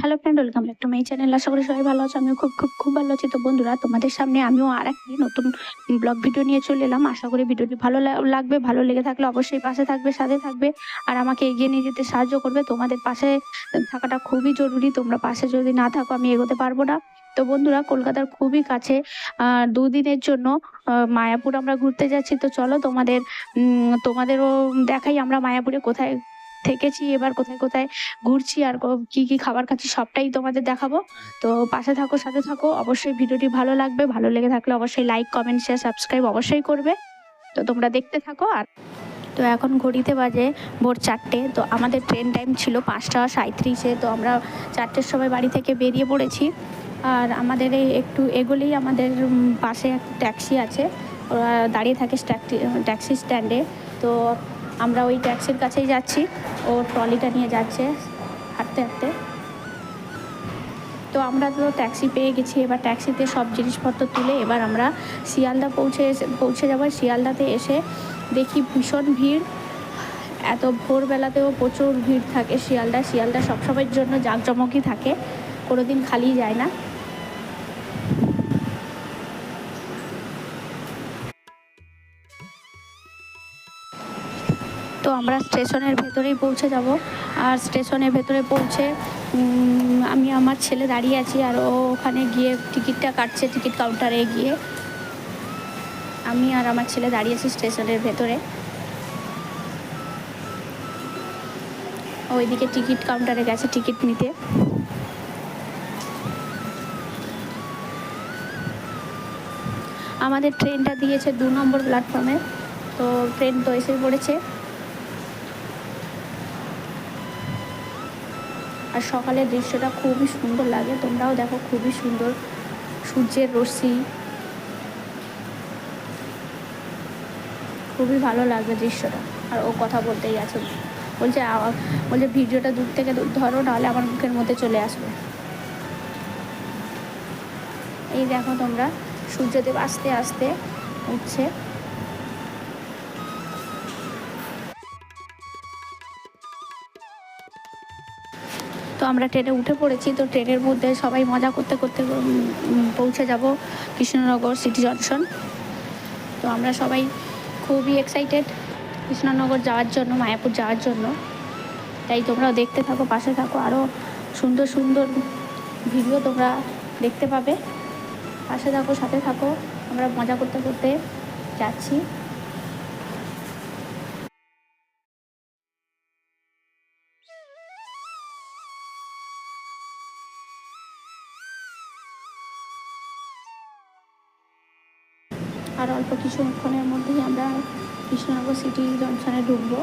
Hello friend, welcome back to my channel. আশা করি সবাই ভালো আছো। আমিও খুব খুব খুব ভালো আছি। তো বন্ধুরা, তোমাদের সামনে আমিও আর একটি নতুন ব্লগ ভিডিও নিয়ে চলে এলাম। আশা করি ভিডিওটি ভালো লাগবে। ভালো লেগে থাকলে অবশ্যই পাশে থাকবে, সাথে থাকবে, আর আমাকে এগিয়ে নিয়ে যেতে সাহায্য করবে। তোমাদের পাশে থাকাটা খুবই জরুরি। তোমরা পাশে যদি না থাকো আমি এগোতে পারবো না। তো বন্ধুরা, কলকাতার খুবই কাছে 2 দিনের জন্য মায়াপুর আমরা ঘুরতে যাচ্ছি। তো চলো তোমাদেরও দেখাই আমরা মায়াপুরে কোথায় থেকেছি, এবার কোথায় কোথায় ঘুরছি, আর কি কি খাবার খাচ্ছি সবটাই তোমাদের দেখাবো। তো পাশে থাকো, সাথে থাকো। অবশ্যই ভিডিওটি ভালো লাগবে। ভালো লেগে থাকলে অবশ্যই লাইক, কমেন্ট, শেয়ার, সাবস্ক্রাইব অবশ্যই করবে। তো তোমরা দেখতে থাকো। আর তো এখন ঘড়িতে বাজে ভোর 4টে। তো আমাদের ট্রেন টাইম ছিল 5টা 37-এ। তো আমরা 4টের সময় বাড়ি থেকে বেরিয়ে পড়েছি। আর আমাদের এই একটু এগোলেই আমাদের পাশে একটা ট্যাক্সি আছে। ওরা দাঁড়িয়ে থাকে ট্যাক্সি স্ট্যান্ডে। তো আমরা ওই ট্যাক্সির কাছেই যাচ্ছি। ও ট্রলিটা নিয়ে যাচ্ছে হাঁটতে হাঁটতে। তো আমরা তো ট্যাক্সি পেয়ে গেছি। এবার ট্যাক্সিতে সব জিনিসপত্র তুলে এবার আমরা শিয়ালদা পৌঁছে যাবো। শিয়ালদাতে এসে দেখি ভীষণ ভিড়। এত ভোরবেলাতেও প্রচুর ভিড় থাকে শিয়ালদা সবসময়ের জন্য জাঁকজমকই থাকে, কোনো দিন খালি যায় না। তো আমরা স্টেশনের ভেতরেই পৌঁছে যাব। আর স্টেশনের ভেতরে পৌঁছে আমি আমার ছেলে দাঁড়িয়ে আছি, আর ও ওখানে গিয়ে টিকিটটা কাটছে। টিকিট কাউন্টারে গিয়ে আমি আর আমার ছেলে দাঁড়িয়েছি স্টেশনের ভেতরে। ওইদিকে টিকিট কাউন্টারে গেছে টিকিট নিতে। আমাদের ট্রেনটা দিয়েছে 2 নম্বর প্ল্যাটফর্মে। তো ট্রেন তো এসে পড়েছে। আর সকালের দৃশ্যটা খুবই সুন্দর লাগে, তোমরাও দেখো, খুবই সুন্দর সূর্যের রশ্মি। খুবই ভালো লাগবে দৃশ্যটা। আর ও কথা বলতেই আছে, বলছে ভিডিওটা দূর থেকে ধরো, নাহলে আমার মুখের মধ্যে চলে আসবে। এই দেখো তোমরা, সূর্যদেব আস্তে আস্তে উঠছে। তো আমরা ট্রেনে উঠে পড়েছি। তো ট্রেনের মধ্যে সবাই মজা করতে করতে পৌঁছে যাব কৃষ্ণনগর সিটি জংশন। তো আমরা সবাই খুবই এক্সাইটেড কৃষ্ণনগর যাওয়ার জন্য, মায়াপুর যাওয়ার জন্য। তাই তোমরাও দেখতে থাকো, পাশে থাকো। আরও সুন্দর সুন্দর ভিডিও তোমরা দেখতে পাবে। পাশে থাকো, সাথে থাকো। আমরা মজা করতে করতে যাচ্ছি। আর অল্প কিছুক্ষণের মধ্যেই আমরা কৃষ্ণনগর সিটি জংশনে ঢুকবো।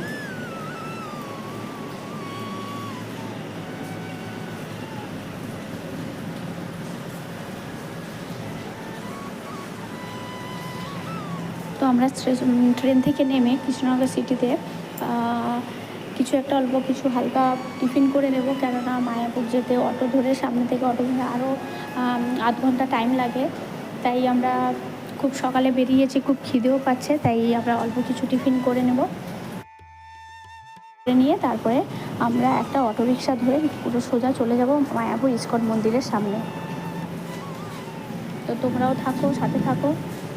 তো আমরা ট্রেন থেকে নেমে কৃষ্ণনগর সিটিতে কিছু একটা অল্প কিছু হালকা টিফিন করে নেব, কেননা মায়াপুর যেতে অটো ধরে, সামনে থেকে অটো ধরে আরও আধ ঘন্টা টাইম লাগে। তাই আমরা খুব সকালে বেরিয়েছি, খুব খিদেও পাচ্ছে, তাই আমরা অল্প কিছু টিফিন করে নেব। নিয়ে তারপরে আমরা একটা অটোরিকশা ধরে পুরো সোজা চলে যাব মায়াপুর ইস্কন মন্দিরের সামনে। তো তোমরাও থাকো, সাথে থাকো,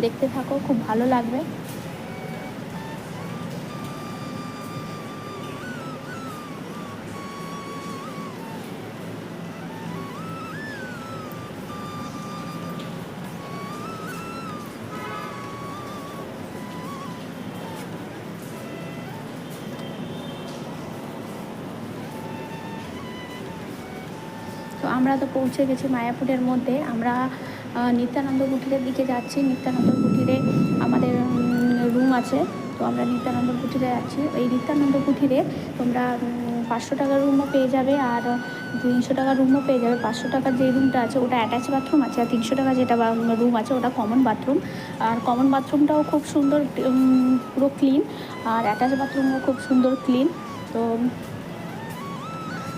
দেখতে থাকো, খুব ভালো লাগবে। তো আমরা তো পৌঁছে গেছি মায়াপুরের মধ্যে। আমরা নিত্যানন্দ কুটিরের দিকে যাচ্ছি। নিত্যানন্দ কুটিরে আমাদের রুম আছে। তো আমরা নিত্যানন্দ কুটিরে যাচ্ছি। এই নিত্যানন্দ কুটিরে তোমরা 500 টাকার রুমও পেয়ে যাবে, আর 300 টাকার রুমও পেয়ে যাবে। 500 টাকার যে রুমটা আছে ওটা অ্যাটাচ বাথরুম আছে, আর 300 টাকা যেটা রুম আছে ওটা কমন বাথরুম। আর কমন বাথরুমটাও খুব সুন্দর, পুরো ক্লিন। আর অ্যাটাচ বাথরুমও খুব সুন্দর ক্লিন। তো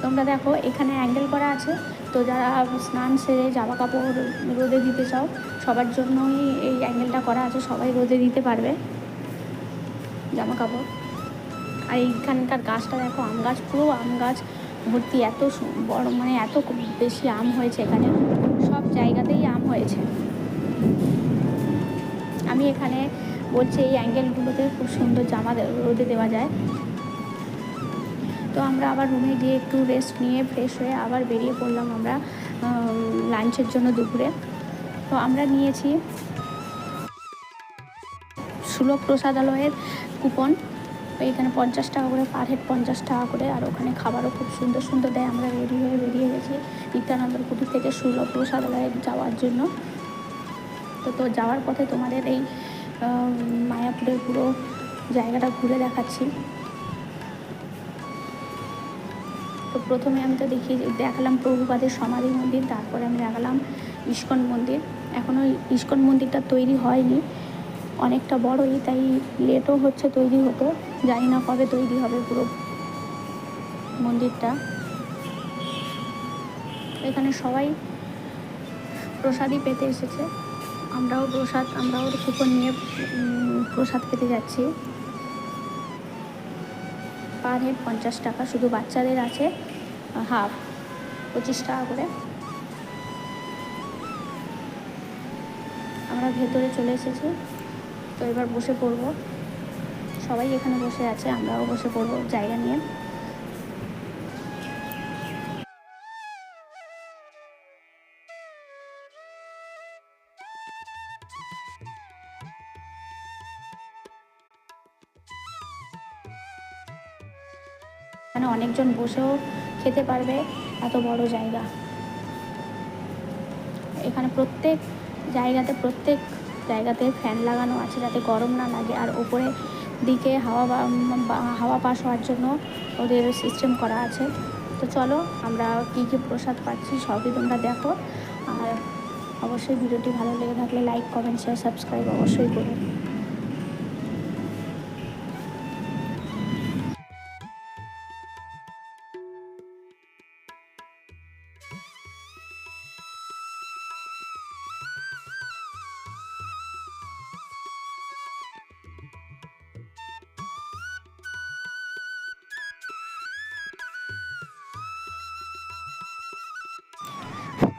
তোমরা দেখো, এখানে অ্যাঙ্গেল করা আছে। তো যারা স্নান সেরে জামা কাপড় রোদে দিতে চাও, সবার জন্যই এই অ্যাঙ্গেলটা করা আছে। সবাই রোদে দিতে পারবে জামা কাপড়। আর এইখানকার গাছটা দেখো, আম গাছ, পুরো আম গাছ ভর্তি, এত বড়, মানে এত বেশি আম হয়েছে এখানে, সব জায়গাতেই আম হয়েছে। আমি এখানে বলছি এই অ্যাঙ্গেলগুলোতে খুব সুন্দর জামা রোদে দেওয়া যায়। তো আমরা আবার রুমে গিয়ে একটু রেস্ট নিয়ে ফ্রেশ হয়ে আবার বেরিয়ে পড়লাম আমরা লাঞ্চের জন্য দুপুরে। তো আমরা নিয়েছি সুলভ প্রসাদালয়ের কুপন। এখানে 50 টাকা করে, পার হেড 50 টাকা করে, আর ওখানে খাবারও খুব সুন্দর সুন্দর দেয়। আমরা রেডি হয়ে বেরিয়ে গেছি নিত্যানন্দের কুটির থেকে সুলভ প্রসাদালয়ে যাওয়ার জন্য। তো যাওয়ার পথে তোমাদের এই মায়াপুরের পুরো জায়গাটা ঘুরে দেখাচ্ছি। তো প্রথমে আমি তো দেখালাম প্রভুপাদের সমাধি মন্দির, তারপরে আমি দেখালাম ইস্কন মন্দির। এখনও ইস্কন মন্দিরটা তৈরি হয়নি, অনেকটা বড়ই, তাই লেটও হচ্ছে তৈরি হতে। জানি না কবে তৈরি হবে পুরো মন্দিরটা। এখানে সবাই প্রসাদই পেতে এসেছে, আমরাও কুপন নিয়ে প্রসাদ পেতে যাচ্ছি। পার হেড 50 টাকা, শুধু বাচ্চাদের আছে হাফ 25 টাকা করে। আমরা ভেতরে চলে এসেছি, তো এবার বসে পড়ব। সবাই এখানে বসে আছে, আমরাও বসে পড়ব জায়গা নিয়ে। এখানে অনেকজন বসেও খেতে পারবে, এত বড় জায়গা। এখানে প্রত্যেক জায়গাতে ফ্যান লাগানো আছে যাতে গরম না লাগে, আর ওপরে দিকে হাওয়া পাস হওয়ার জন্য ওদের সিস্টেম করা আছে। তো চলো আমরা কী কী প্রসাদ পাচ্ছি সবই তোমরা দেখো, আর অবশ্যই ভিডিওটি ভালো লেগে থাকলে লাইক, কমেন্ট, শেয়ার, সাবস্ক্রাইব অবশ্যই করো।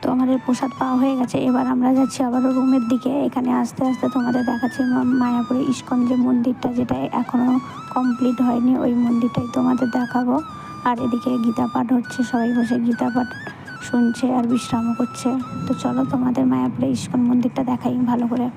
তো আমাদের প্রসাদ পাওয়া হয়ে গেছে, এবার আমরা যাচ্ছি আবারও রুমের দিকে। এখানে আস্তে আস্তে তোমাদের দেখাচ্ছি মায়াপুরে ইস্কন যে মন্দিরটা, যেটা এখনও কমপ্লিট হয়নি, ওই মন্দিরটাই তোমাদের দেখাবো। আর এদিকে গীতা পাঠ হচ্ছে, সবাই বসে গীতা পাঠ শুনছে আর বিশ্রামও করছে। তো চলো তোমাদের মায়াপুরে ইস্কন মন্দিরটা দেখাই ভালো করে।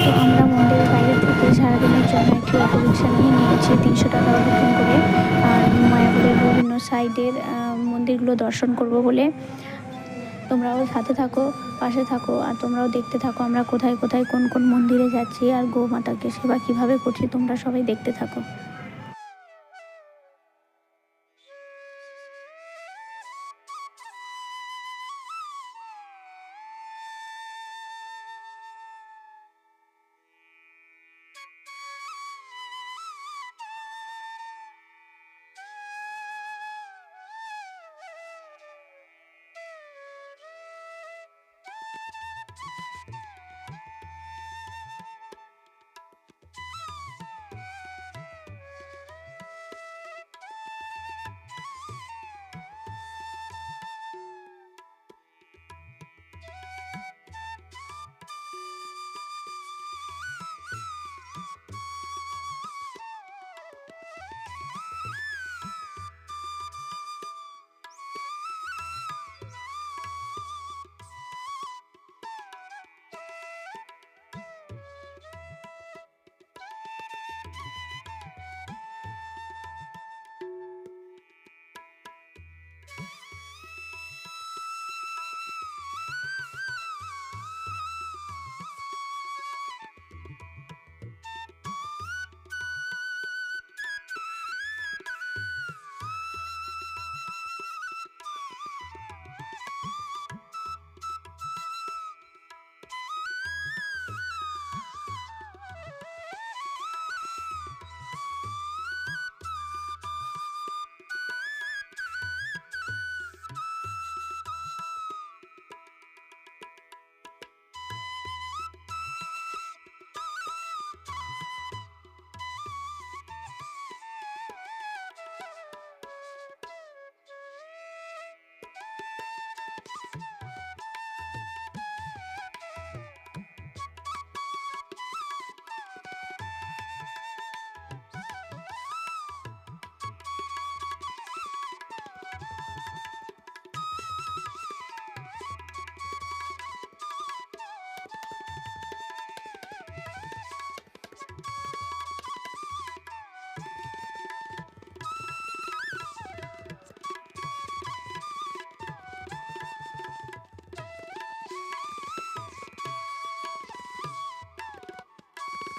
তো আমরা মন্দিরের বাইরে থেকে সারাদিনের জন্য একটি অটোরিক্সা নিয়ে নিয়েছি 300 টাকা বুকিং করে, আর মায়াপুরের বিভিন্ন সাইডের মন্দিরগুলো দর্শন করব বলে। তোমরাও সাথে থাকো, পাশে থাকো, আর তোমরাও দেখতে থাকো আমরা কোথায় কোথায় কোন কোন মন্দিরে যাচ্ছি আর গোমাতাকে সেবা কীভাবে করছি, তোমরা সবাই দেখতে থাকো।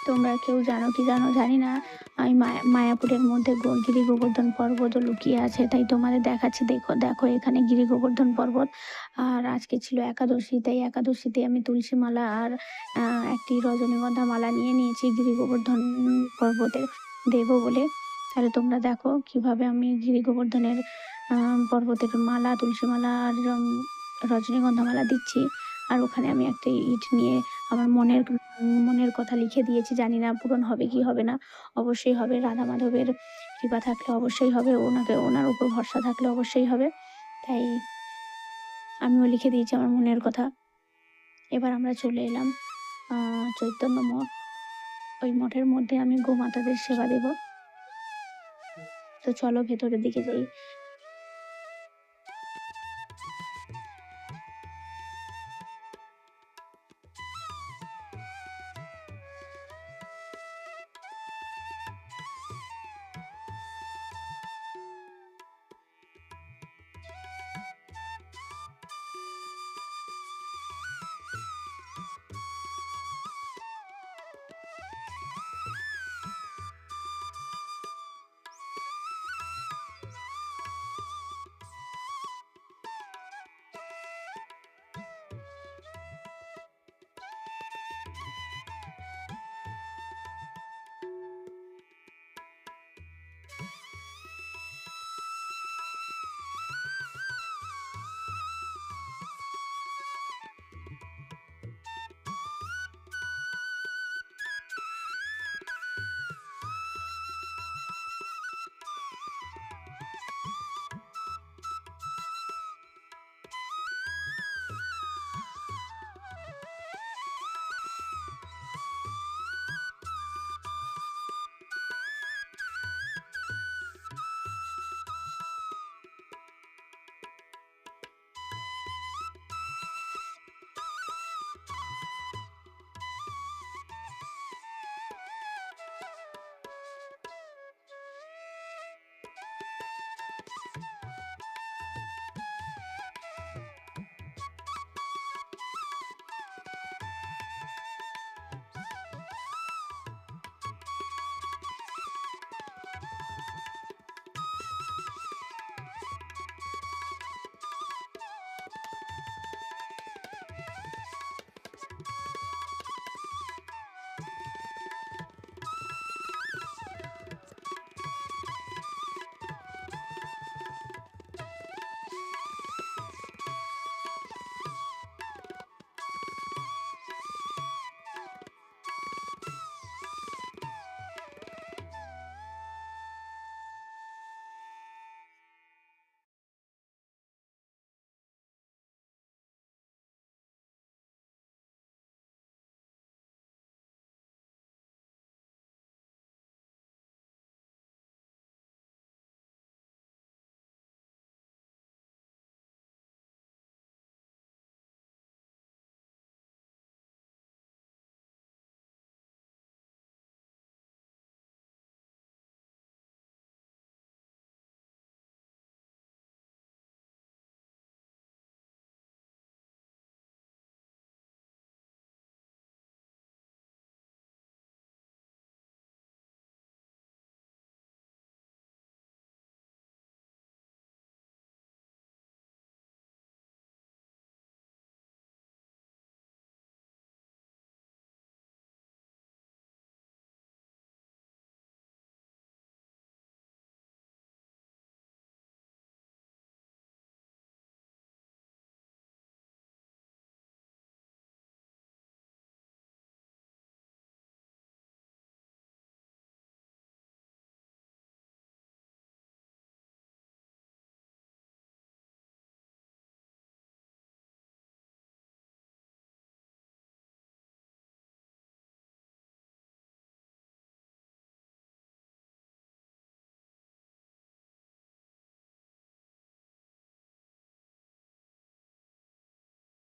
তোমরা কেউ জানো কি জানো জানি না। আমি মায়াপুরের মধ্যে গিরি গোবর্ধন পর্বতও লুকিয়ে আছে, তাই তোমাদের দেখাচ্ছি। দেখো দেখো, এখানে গিরি গোবর্ধন পর্বত। আর আজকে ছিল একাদশী, তাই একাদশীতে আমি তুলসী মালা আর একটি রজনীগন্ধা মালা নিয়ে নিয়েছি গিরি গোবর্ধন পর্বতে দেবো বলে। তাহলে তোমরা দেখো কিভাবে আমি গিরি গোবর্ধনের পর্বতের মালা, তুলসী মালা আর রজনীগন্ধা মালা দিচ্ছি। আর ওখানে আমি একটা ইট নিয়ে আমার মনের কথা লিখে দিয়েছি। জানি না পূরণ হবে কি হবে না। অবশ্যই হবে। রাধা মাধবের কৃপা থাকলে অবশ্যই হবে। ওনার উপর ভরসা থাকলে অবশ্যই হবে। তাই আমিও লিখে দিয়েছি আমার মনের কথা। এবার আমরা চলে এলাম চৈতন্য মঠ। ওই মঠের মধ্যে আমি গোমাতাদের সেবা দেব। তো চলো ভেতরের দিকে যাই।